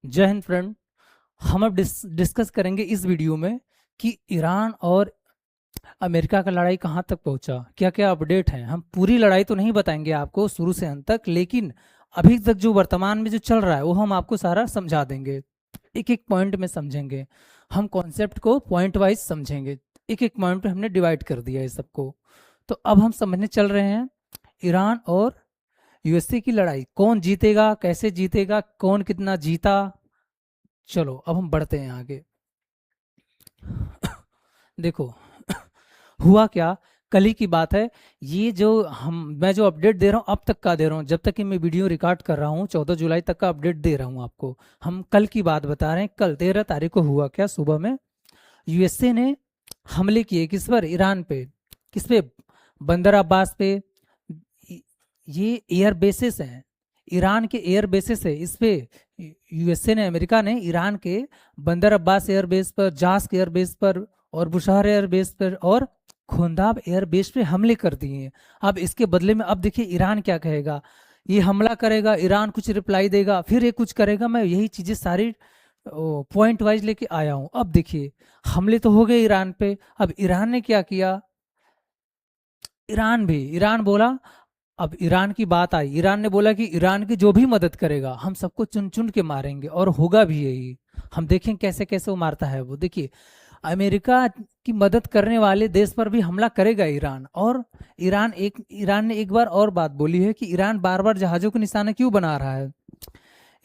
जय हिंद फ्रेंड। हम अब डिस्कस करेंगे इस वीडियो में कि ईरान और अमेरिका का लड़ाई कहाँ तक पहुँचा, क्या क्या अपडेट हैं। हम पूरी लड़ाई तो नहीं बताएंगे आपको शुरू से अंत तक, लेकिन अभी तक जो वर्तमान में जो चल रहा है वो हम आपको सारा समझा देंगे। एक एक पॉइंट में समझेंगे, हम कॉन्सेप्ट को पॉइंट वाइज समझेंगे। एक एक पॉइंट पे हमने डिवाइड कर दिया है सबको। तो अब हम समझने चल रहे हैं ईरान और यूएसए की लड़ाई, कौन जीतेगा, कैसे जीतेगा, कौन कितना जीता। चलो अब हम बढ़ते हैं आगे। देखो, हुआ क्या, कल ही की बात है। ये जो मैं जो अपडेट दे रहा हूँ अब तक का दे रहा हूँ, जब तक कि मैं वीडियो रिकॉर्ड कर रहा हूँ 14 जुलाई तक का अपडेट दे रहा हूँ आपको। हम कल की बात बता रहे हैं। कल 13 तारीख को हुआ क्या, सुबह में यूएसए ने हमले किए किस पर, ईरान पे। किस पे, बंदर अब्बास पे। ये एयर बेसिस हैं, ईरान के एयर बेसिस है। इस पे यूएसए ने, अमेरिका ने ईरान के बंदर अब्बास एयर बेस पर, जास्क एयर बेस पर और बुशहर एयर बेस पर और खोंदाब एयर बेस पे हमले कर दिए हैं। अब इसके बदले में अब देखिए ईरान क्या कहेगा। ये हमला करेगा, ईरान कुछ रिप्लाई देगा, फिर ये कुछ करेगा। मैं यही चीजें सारी पॉइंट वाइज लेके आया हूं। अब देखिए, हमले तो हो गए ईरान पे। अब ईरान ने क्या किया, ईरान बोला। अब ईरान की बात आई, ईरान ने बोला कि ईरान की जो भी मदद करेगा हम सबको चुन चुन के मारेंगे, और होगा भी यही। हम देखें कैसे कैसे वो मारता है। वो देखिए, अमेरिका की मदद करने वाले देश पर भी हमला करेगा ईरान। और ईरान ने एक बार और बात बोली है कि ईरान बार बार जहाज़ों को निशाना क्यों बना रहा है।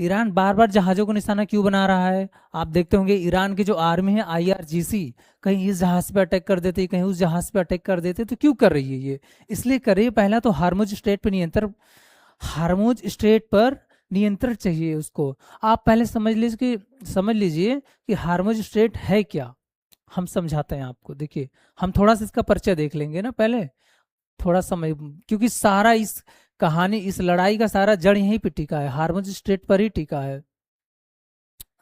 ईरान बार बार जहाज़ों को निशाना क्यों बना रहा है। आप देखते होंगे ईरान की जो आर्मी है, आईआरजीसी, कहीं इस जहाज़ पे अटैक कर देते, कहीं उस जहाज़ पे अटैक कर देते। तो क्यों कर रही है ये, इसलिए कर रही है पहला तो हार्मुज स्ट्रेट पर नियंत्रण, हार्मुज स्ट्रेट पर नियंत्रण चाहिए उसको। आप पहले समझ लीजिए कि हार्मुज स्ट्रेट है क्या। हम समझाते हैं आपको। देखिए, हम थोड़ा सा इसका परिचय देख लेंगे ना पहले, थोड़ा समय, क्योंकि सारा इस कहानी, इस लड़ाई का सारा जड़ यहीं पे टिका है, हार्मुज स्ट्रेट पर ही टिका है।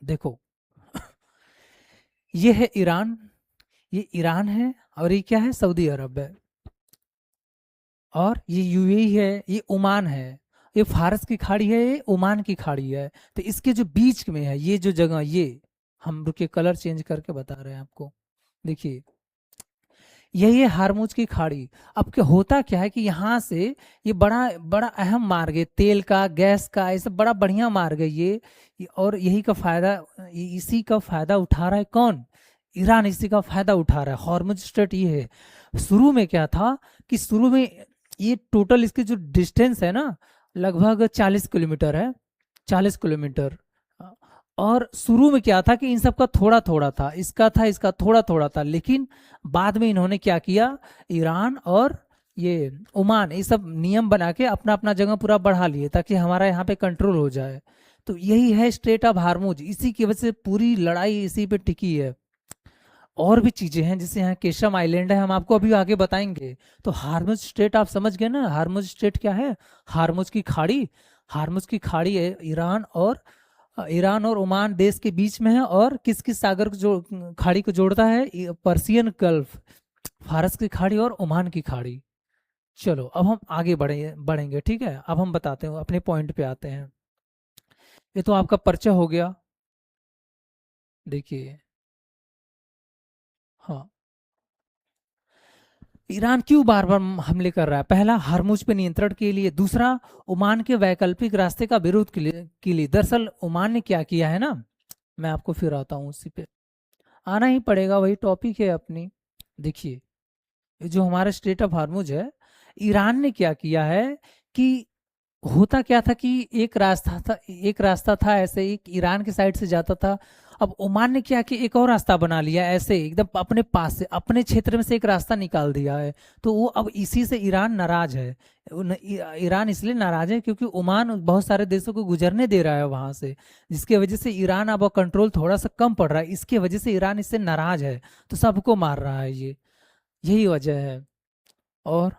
देखो, ये है ईरान, ये ईरान है, और ये क्या है, सऊदी अरब है, और ये यूएई है, ये ओमान है। ये फारस की खाड़ी है, ये ओमान की खाड़ी है। तो इसके जो बीच में है ये जो जगह, ये हम रुके कलर चेंज करके बता रहे हैं आपको। देखिए, यही है हारमुज की खाड़ी। अब क्या होता क्या है कि यहाँ से ये बड़ा बड़ा अहम मार्ग है, तेल का, गैस का, ये सब बड़ा बढ़िया मार्ग है और यही का फायदा, इसी का फायदा उठा रहा है कौन, ईरान इसी का फायदा उठा रहा है। हॉर्मुज स्ट्रेट ये है। शुरू में क्या था कि शुरू में ये टोटल इसकी जो डिस्टेंस है ना, लगभग 40 किलोमीटर है, 40 किलोमीटर। और शुरू में क्या था कि इन सब का थोड़ा थोड़ा था, इसका थोड़ा थोड़ा था, लेकिन बाद में इन्होंने क्या किया, ईरान और ये ओमान, ये सब नियम बना के अपना अपना जगह पूरा बढ़ा लिए ताकि हमारा यहाँ पे कंट्रोल हो जाए। तो यही है स्ट्रेट ऑफ हार्मुज, इसी की वजह से पूरी लड़ाई इसी पे टिकी है। और भी चीजें हैं, जैसे यहाँ केशम आइलैंड है, हम आपको अभी आगे बताएंगे। तो हार्मुज स्ट्रेट आप समझ गए ना, हार्मुज स्ट्रेट क्या है, हार्मुज की खाड़ी। हार्मुज की खाड़ी है ईरान और ओमान देश के बीच में है, और किस किस सागर को जो खाड़ी को जोड़ता है, पर्सियन गल्फ, फारस की खाड़ी और ओमान की खाड़ी। चलो अब हम आगे बढ़ेंगे, ठीक है। अब हम बताते हैं, अपने पॉइंट पे आते हैं। ये तो आपका परिचय हो गया। देखिए, हाँ, ईरान क्यों बार बार हमले कर रहा है। पहला, हरमुज पे नियंत्रण के लिए। दूसरा, ओमान के वैकल्पिक रास्ते का विरोध के लिए। दरअसल ओमान ने क्या किया है ना, मैं आपको फिर आता हूँ उसी पे, आना ही पड़ेगा, वही टॉपिक है अपनी। देखिए, ये जो हमारा स्ट्रेट ऑफ हार्मुज है, ईरान ने क्या किया है कि होता क्या था कि एक रास्ता था ऐसे, एक ईरान की साइड से जाता था। अब ओमान ने क्या कि एक और रास्ता बना लिया ऐसे एकदम अपने पास से, अपने क्षेत्र में से एक रास्ता निकाल दिया है। तो वो अब इसी से ईरान नाराज है। ईरान इसलिए नाराज है क्योंकि ओमान बहुत सारे देशों को गुजरने दे रहा है वहां से, जिसकी वजह से ईरान अब कंट्रोल थोड़ा सा कम पड़ रहा है। इसकी वजह से ईरान इससे नाराज है, तो सबको मार रहा है ये, यही वजह है। और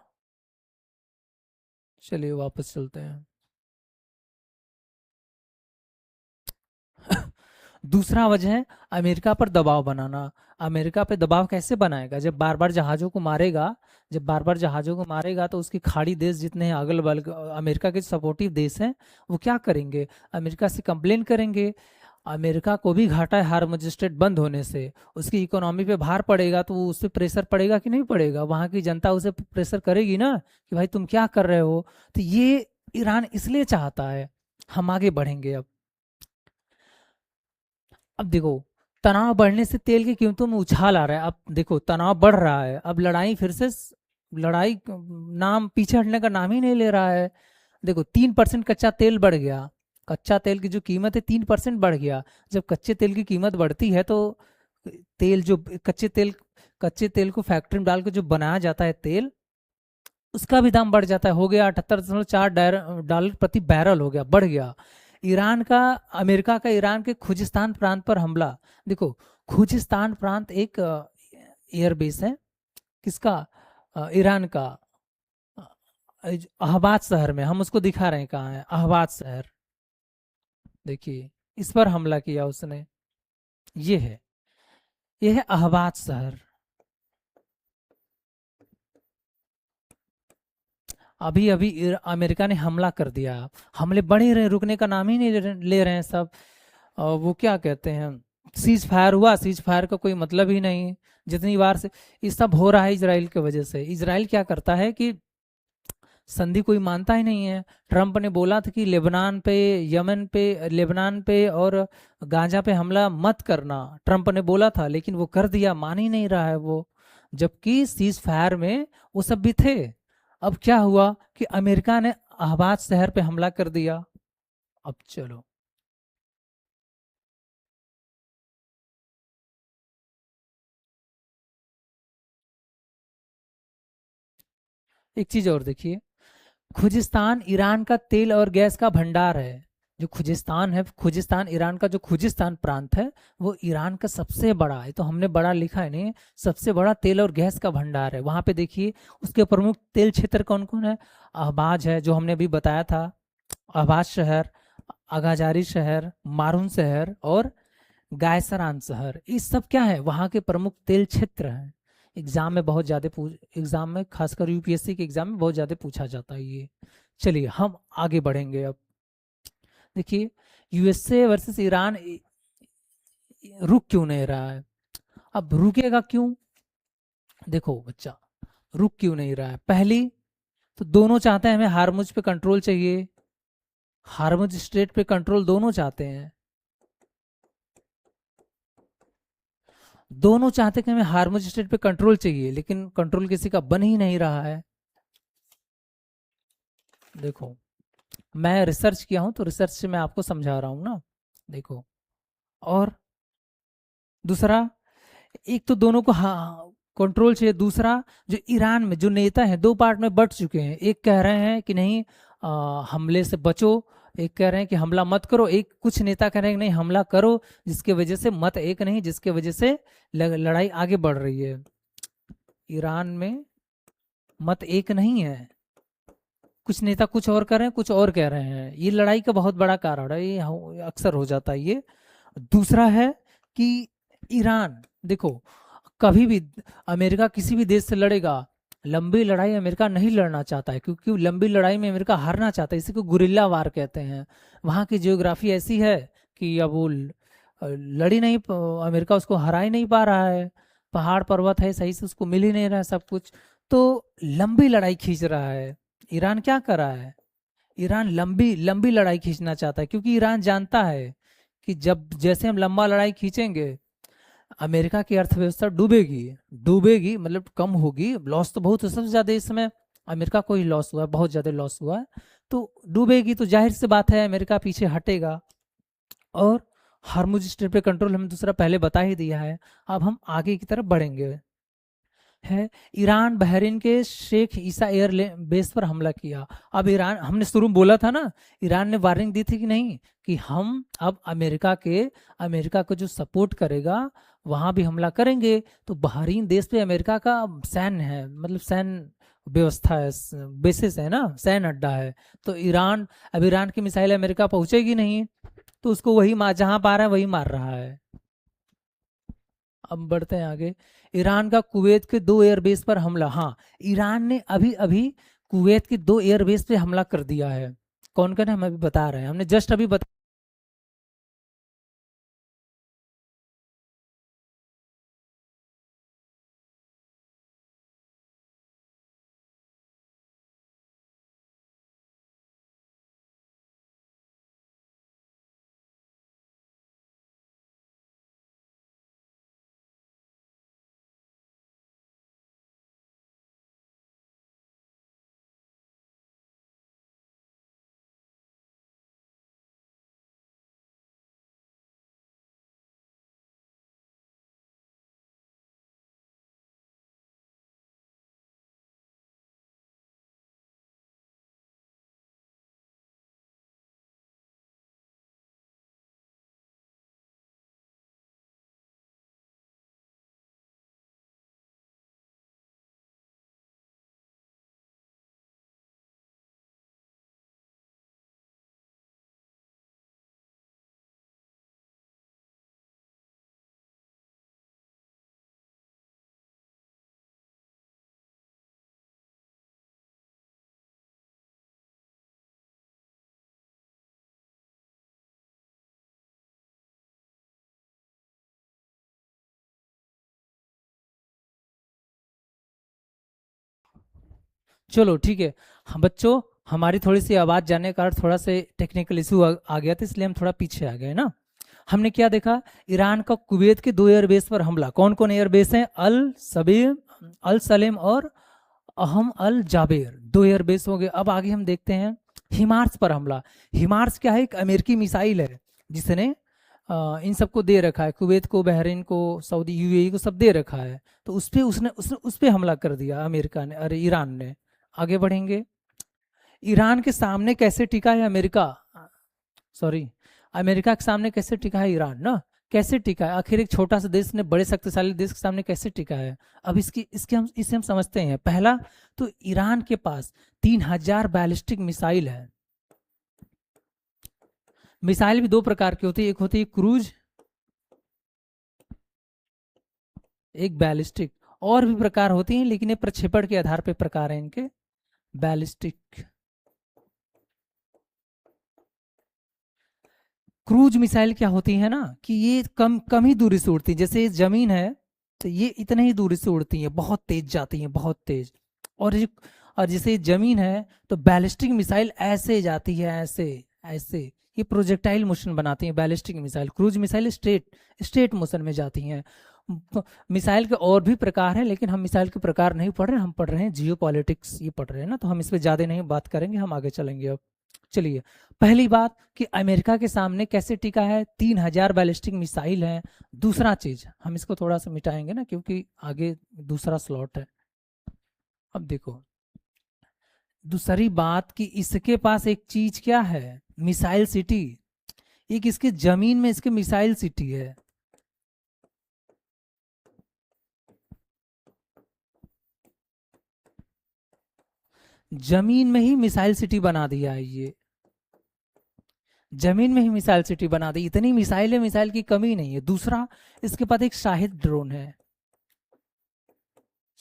चलिए वापस चलते हैं। दूसरा वजह है अमेरिका पर दबाव बनाना। अमेरिका पे दबाव कैसे बनाएगा? जब बार बार जहाज़ों को मारेगा, जब बार बार जहाज़ों को मारेगा तो उसकी खाड़ी देश जितने हैं अगल बगल अमेरिका के सपोर्टिव देश हैं, वो क्या करेंगे? अमेरिका से कंप्लेन करेंगे। अमेरिका को भी घाटा है हार्मुज स्ट्रेट बंद होने से, उसकी इकोनॉमी पे भार पड़ेगा, तो वो उस पर प्रेशर पड़ेगा कि नहीं पड़ेगा? वहाँ की जनता उसे प्रेशर करेगी ना कि भाई तुम क्या कर रहे हो। तो ये ईरान इसलिए चाहता है। हम आगे बढ़ेंगे अब देखो, तनाव बढ़ने से तेल की कीमतों में उछाल आ रहा है। अब देखो तनाव बढ़ रहा है, अब लड़ाई फिर से लड़ाई नाम पीछे हटने का नाम ही नहीं ले रहा है। देखो 3% कच्चा तेल बढ़ गया, कच्चा तेल की जो कीमत है 3% बढ़ गया। जब कच्चे तेल की कीमत बढ़ती है तो तेल जो कच्चे तेल को फैक्ट्री में डाल के जो बनाया जाता है तेल, उसका भी दाम बढ़ जाता है। हो गया 78.4 डॉलर प्रति बैरल, हो गया, बढ़ गया। ईरान का अमेरिका का ईरान के खुजिस्तान प्रांत पर हमला। देखो खुजिस्तान प्रांत एक एयरबेस है, किसका? ईरान का। अहबाज शहर में, हम उसको दिखा रहे हैं कहाँ है, अहबाज शहर। देखिए इस पर हमला किया उसने, ये है, ये है अहबाज शहर। अभी अभी अमेरिका ने हमला कर दिया। हमले बढ़े रहे, रुकने का नाम ही नहीं ले रहे हैं सब। वो क्या कहते हैं, सीज फायर हुआ, सीज फायर का कोई मतलब ही नहीं। जितनी बार से ये सब हो रहा है इजराइल की वजह से। इजराइल क्या करता है कि संधि कोई मानता ही नहीं है। ट्रंप ने बोला था कि लेबनान पे, यमन पे, लेबनान पे और गाजा पे हमला मत करना, ट्रंप ने बोला था, लेकिन वो कर दिया, मान ही नहीं रहा है वो। जबकि सीज फायर में वो सब भी थे। अब क्या हुआ कि अमेरिका ने अहबाज शहर पे हमला कर दिया। अब चलो एक चीज और देखिए, खुजिस्तान ईरान का तेल और गैस का भंडार है। जो खुजिस्तान है, खुजिस्तान ईरान का जो खुजिस्तान प्रांत है, वो ईरान का सबसे बड़ा है, तो हमने बड़ा लिखा है नहीं, सबसे बड़ा तेल और गैस का भंडार है। वहां पे देखिए उसके प्रमुख तेल क्षेत्र कौन कौन है? अहबाज है, जो हमने अभी बताया था, अहबाज शहर, अगाजारी शहर, मारून शहर और गायसरान शहर। ये सब क्या है? वहाँ के प्रमुख तेल क्षेत्र हैं। एग्जाम में बहुत ज़्यादा एग्जाम में, खासकर यूपीएससी के एग्जाम में बहुत ज़्यादा पूछा जाता है ये। चलिए हम आगे बढ़ेंगे अब। देखिए यूएसए वर्सेस ईरान रुक क्यों नहीं रहा है? अब रुकेगा क्यों? देखो बच्चा, रुक क्यों नहीं रहा है? पहली तो दोनों चाहते हैं, हमें हारमुज पे कंट्रोल चाहिए, हारमुज स्ट्रेट पे कंट्रोल दोनों चाहते हैं। दोनों चाहते कि हमें हारमुज स्टेट पे कंट्रोल चाहिए, लेकिन कंट्रोल किसी का बन ही नहीं रहा है। देखो मैं रिसर्च किया हूं, तो रिसर्च से मैं आपको समझा रहा हूं ना। देखो, और दूसरा, एक तो दोनों को हाँ कंट्रोल चाहिए। दूसरा, जो ईरान में जो नेता हैं दो पार्ट में बट चुके हैं। एक कह रहे हैं कि नहीं, हमले से बचो, एक कह रहे हैं कि हमला मत करो, एक कुछ नेता कह रहे हैं कि नहीं हमला करो, जिसके वजह से मत एक नहीं, जिसके वजह से लड़ाई आगे बढ़ रही है। ईरान में मत एक नहीं है, कुछ नेता कुछ और कर रहे हैं, कुछ और कह रहे हैं। ये लड़ाई का बहुत बड़ा कारण है, ये अक्सर हो जाता है ये। दूसरा है कि ईरान, देखो कभी भी अमेरिका किसी भी देश से लड़ेगा, लंबी लड़ाई अमेरिका नहीं लड़ना चाहता है, क्योंकि लंबी लड़ाई में अमेरिका हारना चाहता है। इसी को गुरिल्ला वार कहते हैं। वहाँ की जियोग्राफी ऐसी है कि अब वो लड़ी नहीं, अमेरिका उसको हरा ही नहीं पा रहा है। पहाड़ पर्वत है, सही से उसको मिल ही नहीं रहा है सब कुछ, तो लंबी लड़ाई खींच रहा है। ईरान क्या कर रहा है? ईरान लंबी लंबी लड़ाई खींचना चाहता है, क्योंकि ईरान जानता है कि जब जैसे हम लंबा लड़ाई खींचेंगे, अमेरिका की अर्थव्यवस्था डूबेगी। डूबेगी मतलब कम होगी, लॉस तो बहुत है, सबसे ज्यादा इस समय अमेरिका को ही लॉस हुआ है, बहुत ज्यादा लॉस हुआ है। तो डूबेगी तो जाहिर सी बात है अमेरिका पीछे हटेगा। और हार्मुज स्ट्रेट पे कंट्रोल हमें दूसरा पहले बता ही दिया है। अब हम आगे की तरफ बढ़ेंगे। है, ईरान बहरीन के शेख ईसा एयर बेस पर हमला किया। अब ईरान, हमने शुरू में बोला था ना, ईरान ने वार्निंग दी थी कि नहीं, कि हम अब अमेरिका को जो सपोर्ट करेगा वहां भी हमला करेंगे। तो बहरीन देश पे अमेरिका का सैन्य है, मतलब सैन्य व्यवस्था है, बेसिस है ना, सैन्य अड्डा है। तो ईरान, अब ईरान की मिसाइल अमेरिका पहुंचेगी नहीं, तो उसको वही मार, जहां मार रहा है वही मार रहा है। अब बढ़ते हैं आगे। ईरान का कुवैत के 2 एयरबेस पर हमला। हाँ, ईरान ने अभी अभी कुवैत के 2 एयरबेस पे हमला कर दिया है। कौन कौन है हम अभी बता रहे हैं, हमने जस्ट अभी बता। चलो ठीक है। हम बच्चों, हमारी थोड़ी सी आवाज़ जाने का कारण थोड़ा से टेक्निकल इशू आ गया था, इसलिए हम थोड़ा पीछे आ गए ना। हमने क्या देखा, ईरान का कुवैत के 2 एयरबेस पर हमला। कौन कौन एयरबेस हैं, अल सबीर, अल सलेम और अहम अल जाबेर, 2 एयरबेस हो गए। अब आगे हम देखते हैं हिमार्स पर हमला। हिमार्स क्या है, एक अमेरिकी मिसाइल है जिसने इन सबको दे रखा है, कुवैत को, बहरीन को, सऊदी, यूएई को, सब दे रखा है। तो उस पे उसने उसने उस पे हमला कर दिया अमेरिका ने, अरे ईरान ने। आगे बढ़ेंगे। ईरान के सामने कैसे टिका है अमेरिका, सॉरी, अमेरिका के सामने कैसे टिका है ईरान ना, कैसे टिका है आखिर, एक छोटा सा देश ने बड़े शक्तिशाली देश के सामने कैसे टिका है। अब इसे हम समझते हैं। पहला तो ईरान के पास 3000 बैलिस्टिक मिसाइल है। मिसाइल भी 2 प्रकार की होती है, एक होती है क्रूज, एक बैलिस्टिक। और भी प्रकार होती हैं, लेकिन ये प्रक्षेपण के आधार पर प्रकार है इनके। बैलिस्टिक, क्रूज मिसाइल क्या होती है ना, कि ये कम कम ही दूरी से उड़ती है। जैसे जमीन है तो ये इतने ही दूरी से उड़ती है, बहुत तेज जाती है, बहुत तेज। और ये, और जैसे जमीन है तो बैलिस्टिक मिसाइल ऐसे जाती है, ऐसे ऐसे। ये प्रोजेक्टाइल मोशन बनाती है ballistic missile. Cruise missile straight straight motion में जाती हैं। मिसाइल के और भी प्रकार हैं, लेकिन हम मिसाइल के प्रकार नहीं पढ़ रहे, हम पढ़ रहे हैं जियो पॉलिटिक्स, ये पढ़ रहे हैं ना, तो हम इस पर ज़्यादा नहीं बात करेंगे, हम आगे चलेंगे अब। चलिए, पहली बात कि अमेरिका के सामने कैसे टिका है, 3000 बैलिस्टिक मिसाइल है। दूसरा चीज, हम इसको थोड़ा सा मिटाएंगे ना, क्योंकि आगे दूसरा स्लॉट है। अब देखो, दूसरी बात कि इसके पास एक चीज क्या है, मिसाइल सिटी। एक इसके जमीन में इसके मिसाइल सिटी है। जमीन में ही मिसाइल सिटी बना दिया है ये, जमीन में ही मिसाइल सिटी बना दी। इतनी मिसाइल है, मिसाइल की कमी नहीं है। दूसरा, इसके पास एक शाहिद ड्रोन है।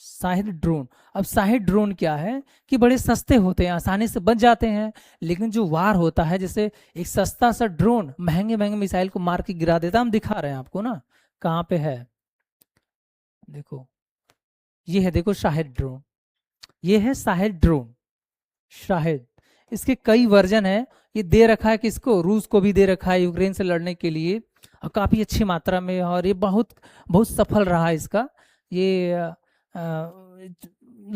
शाहिद ड्रोन, अब शाहिद ड्रोन क्या है कि बड़े सस्ते होते हैं, आसानी से बच जाते हैं। लेकिन जो वार होता है, जैसे एक सस्ता सा ड्रोन महंगे महंगे मिसाइल को मार के गिरा देता है। हम दिखा रहे हैं आपको ना, कहाँ पे है, देखो, ये है, देखो शाहिद ड्रोन, ये है शाहिद ड्रोन। शाहिद, इसके कई वर्जन है। ये दे रखा है किसको, रूस को भी दे रखा है यूक्रेन से लड़ने के लिए, और काफ़ी अच्छी मात्रा में। और ये बहुत बहुत सफल रहा है इसका। ये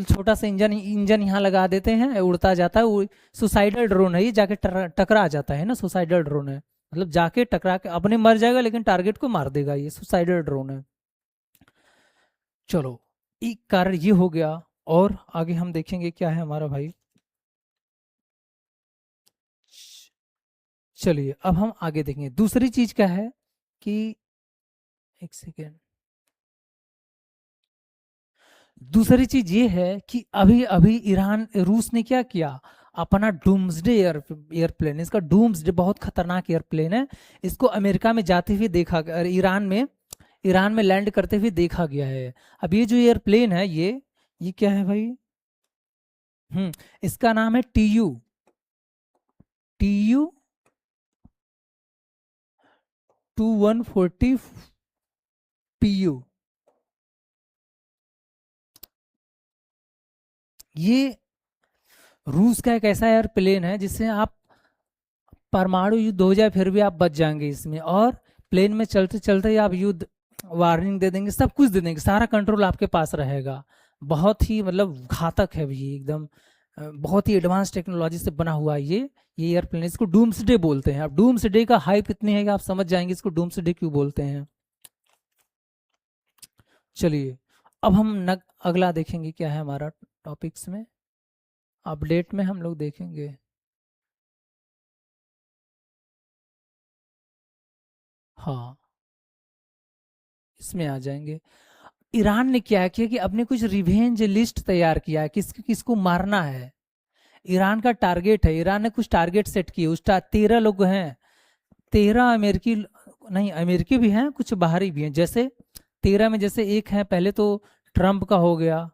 छोटा सा इंजन इंजन यहाँ लगा देते हैं, उड़ता जाता है। वो सुसाइडल ड्रोन है, ये जाके टकरा जाता है ना, सुसाइडल ड्रोन है, मतलब जाके टकरा के अपने मर जाएगा, लेकिन टारगेट को मार देगा, ये सुसाइडल ड्रोन है। चलो, एक कारण ये हो गया। और आगे हम देखेंगे क्या है हमारा भाई। चलिए, अब हम आगे देखेंगे दूसरी चीज क्या है कि, एक सेकेंड, दूसरी चीज ये है कि अभी अभी ईरान रूस ने क्या किया, अपना डूम्सडे एयरप्लेन, इसका डूम्सडे बहुत खतरनाक एयरप्लेन है। इसको अमेरिका में जाते हुए देखा गया, ईरान में लैंड करते हुए देखा गया है। अब ये जो एयरप्लेन है, ये क्या है भाई? इसका नाम है टी यू 2140 PU। ये रूस का एक ऐसा एयरप्लेन है जिससे आप परमाणु युद्ध हो जाए फिर भी आप बच जाएंगे इसमें, और प्लेन में चलते चलते ही आप युद्ध वार्निंग दे देंगे, सब कुछ दे देंगे, सारा कंट्रोल आपके पास रहेगा। बहुत ही मतलब घातक है ये एकदम, बहुत ही एडवांस टेक्नोलॉजी से बना हुआ है ये एयरप्लेन। इसको डूम्सडे बोलते हैं। अब डूम्सडे का हाइप इतनी है कि आप समझ जाएंगे इसको डूम्सडे क्यों बोलते हैं। चलिए, अब हम अगला देखेंगे क्या है हमारा टॉपिक्स में, अपडेट में हम लोग देखेंगे। हाँ, इसमें आ जाएंगे। ईरान ने क्या किया कि अपने कुछ रिवेंज लिस्ट तैयार किया है, किसको मारना है। ईरान का टारगेट है, ईरान ने कुछ टारगेट सेट किए, 13 लोग हैं, 13 अमेरिकी, नहीं अमेरिकी भी हैं, कुछ बाहरी भी हैं। जैसे 13 में जैसे एक है, पहले तो ट्रंप का हो गया,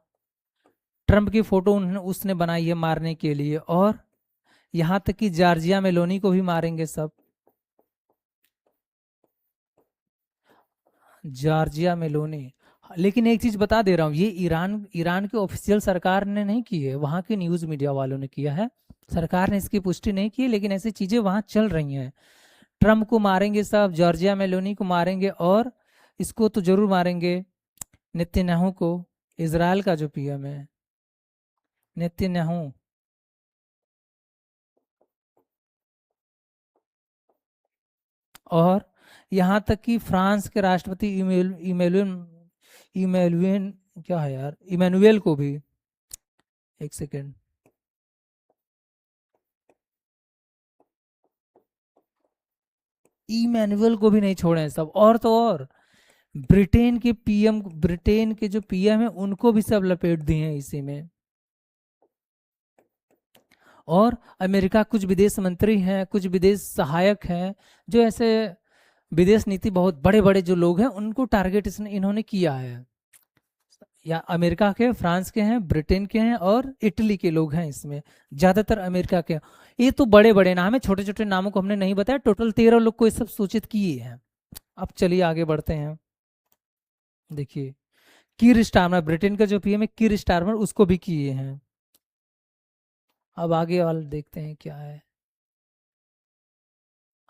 ट्रंप की फोटो उसने बनाई है मारने के लिए, और यहाँ तक कि जॉर्जिया मेलोनी को भी मारेंगे सब। Giorgia Meloni. लेकिन एक चीज बता दे रहा हूँ, ये ईरान ईरान की ऑफिशियल सरकार ने नहीं की है, वहाँ के न्यूज मीडिया वालों ने किया है। सरकार ने इसकी पुष्टि नहीं की है, लेकिन ऐसी चीजें वहाँ चल रही हैं। ट्रम्प को मारेंगे सब, जॉर्जिया मेलोनी को मारेंगे, और इसको तो जरूर मारेंगे, नेतन्याहू को, इसराइल का जो पीएम है नेतन्याहू। और यहाँ तक कि फ्रांस के राष्ट्रपति इमैनुअल क्या है यार, इमैनुअल को भी, एक सेकेंड, इमैनुअल को भी नहीं छोड़े हैं सब। और तो और ब्रिटेन के जो पीएम है उनको भी सब लपेट दिए हैं इसी में। और अमेरिका कुछ विदेश मंत्री हैं, कुछ विदेश सहायक हैं, जो ऐसे विदेश नीति बहुत बड़े बड़े जो लोग हैं उनको टारगेट इन्होंने किया है। या अमेरिका के, फ्रांस के हैं, ब्रिटेन के हैं, और इटली के लोग हैं इसमें, ज़्यादातर अमेरिका के। ये तो बड़े बड़े नाम है, छोटे छोटे नामों को हमने नहीं बताया। टोटल 13 लोग को ये सब सूचित किए हैं। अब चलिए आगे बढ़ते हैं। देखिए, कीर स्टारमर, ब्रिटेन का जो पीएम है कीर स्टारमर, उसको भी किए हैं। अब आगे वाला देखते हैं क्या है,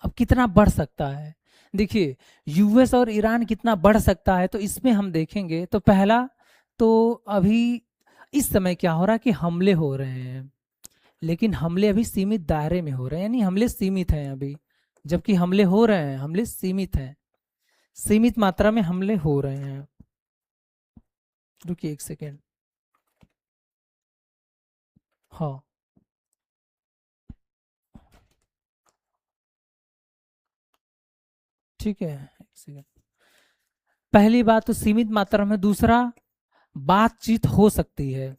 अब कितना बढ़ सकता है। देखिए, यूएस और ईरान कितना बढ़ सकता है, तो इसमें हम देखेंगे। तो पहला, तो अभी इस समय क्या हो रहा है कि हमले हो रहे हैं, लेकिन हमले अभी सीमित दायरे में हो रहे हैं, यानी हमले सीमित हैं अभी। जबकि हमले हो रहे हैं, हमले सीमित हैं, सीमित मात्रा में हमले हो रहे हैं। रुकिए एक सेकेंड। हाँ, ठीक है, एक सेकेंड। पहली बात तो सीमित मात्रा में, दूसरा बातचीत हो सकती है,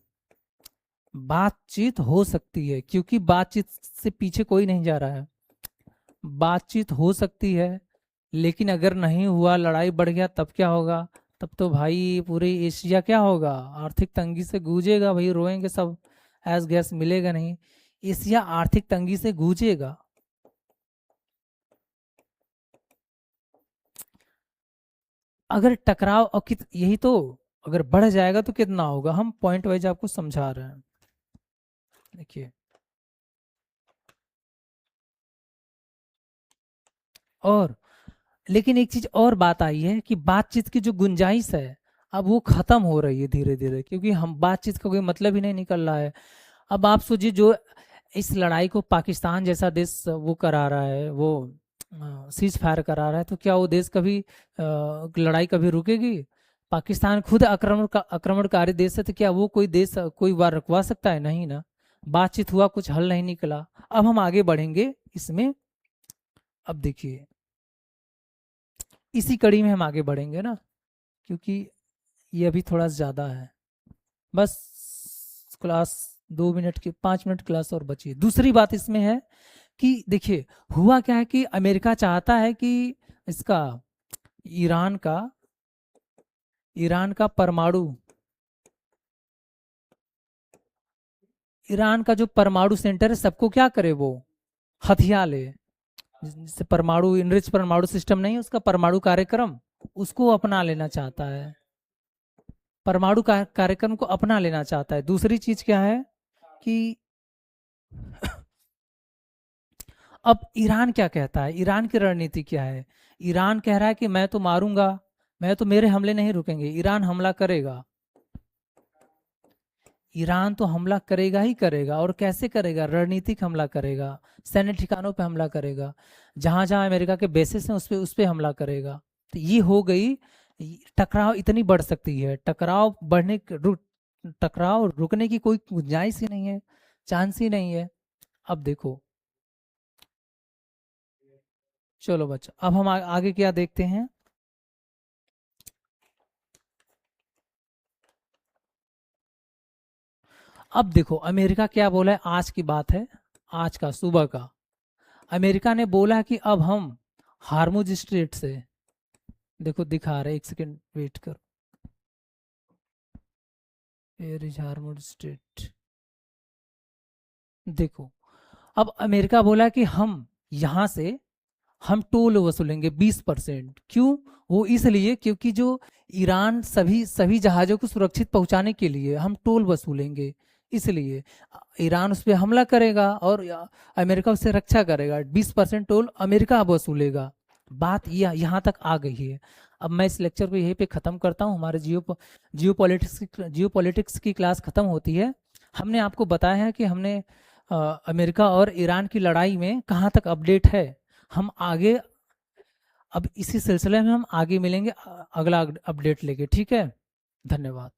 बातचीत हो सकती है, क्योंकि बातचीत से पीछे कोई नहीं जा रहा है। बातचीत हो सकती है, लेकिन अगर नहीं हुआ, लड़ाई बढ़ गया, तब क्या होगा? तब तो भाई पूरी एशिया क्या होगा, आर्थिक तंगी से गूंजेगा भाई, रोएंगे सब, ऐस गैस मिलेगा नहीं, एशिया आर्थिक तंगी से गूंजेगा। अगर टकराव और यही तो, अगर बढ़ जाएगा तो कितना होगा, हम पॉइंट वाइज आपको समझा रहे हैं। देखिए, और लेकिन एक चीज और बात आई है कि बातचीत की जो गुंजाइश है, अब वो खत्म हो रही है धीरे धीरे, क्योंकि हम बातचीत का कोई मतलब ही नहीं निकल रहा है। अब आप सोचिए, जो इस लड़ाई को पाकिस्तान जैसा देश वो करा रहा है, वो सीज फायर करा रहा है, तो क्या वो देश कभी लड़ाई कभी रुकेगी? पाकिस्तान खुद आक्रमणकारी देश है, तो क्या वो कोई देश कोई वार रुकवा सकता है? नहीं ना। बातचीत हुआ, कुछ हल नहीं निकला। अब हम आगे बढ़ेंगे इसमें। अब देखिए, इसी कड़ी में हम आगे बढ़ेंगे ना, क्योंकि ये अभी थोड़ा ज़्यादा है। बस क्लास 2 मिनट की 5 मिनट क्लास और बची है। दूसरी बात इसमें है कि देखिए हुआ क्या है कि अमेरिका चाहता है कि इसका ईरान का ईरान का जो परमाणु सेंटर है सबको क्या करे, वो हथिया ले। जिससे परमाणु इनरिच परमाणु सिस्टम नहीं, उसका परमाणु कार्यक्रम उसको अपना लेना चाहता है, परमाणु कार्यक्रम को अपना लेना चाहता है। दूसरी चीज क्या है कि अब ईरान क्या कहता है, ईरान की रणनीति क्या है। ईरान कह रहा है कि मैं तो मारूंगा, मैं तो, मेरे हमले नहीं रुकेंगे, ईरान हमला करेगा। ईरान तो हमला करेगा ही करेगा, और कैसे करेगा, रणनीतिक हमला करेगा, सैन्य ठिकानों पे हमला करेगा, जहां जहां अमेरिका के बेसिस हैं उस पे हमला करेगा। तो ये हो गई, टकराव इतनी बढ़ सकती है, टकराव रुकने की कोई गुंजाइश ही नहीं है, चांस ही नहीं है। अब देखो, चलो बच्चा, अब हम आगे क्या देखते हैं। अब देखो अमेरिका क्या बोला है, आज की बात है, आज का सुबह का। अमेरिका ने बोला कि अब हम हार्मुज स्ट्रेट से, देखो दिखा रहे, एक सेकेंड वेट करो, वेयर इज हार्मुज स्ट्रेट। देखो अब अमेरिका बोला कि हम यहां से हम टोल वसूलेंगे 20%। क्यों? वो इसलिए क्योंकि जो ईरान सभी सभी जहाज़ों को सुरक्षित पहुंचाने के लिए हम टोल वसूलेंगे, इसलिए ईरान उस पर हमला करेगा और अमेरिका उससे रक्षा करेगा। 20% टोल अमेरिका वसूलेगा। बात ये यहाँ तक आ गई है। अब मैं इस लेक्चर को यहीं पे ख़त्म करता हूँ। हमारे जियो पॉलिटिक्स की क्लास ख़त्म होती है। हमने आपको बताया है कि हमने अमेरिका और ईरान की लड़ाई में कहाँ तक अपडेट है। हम आगे, अब इसी सिलसिले में हम आगे मिलेंगे अगला अपडेट लेके, ठीक है। धन्यवाद।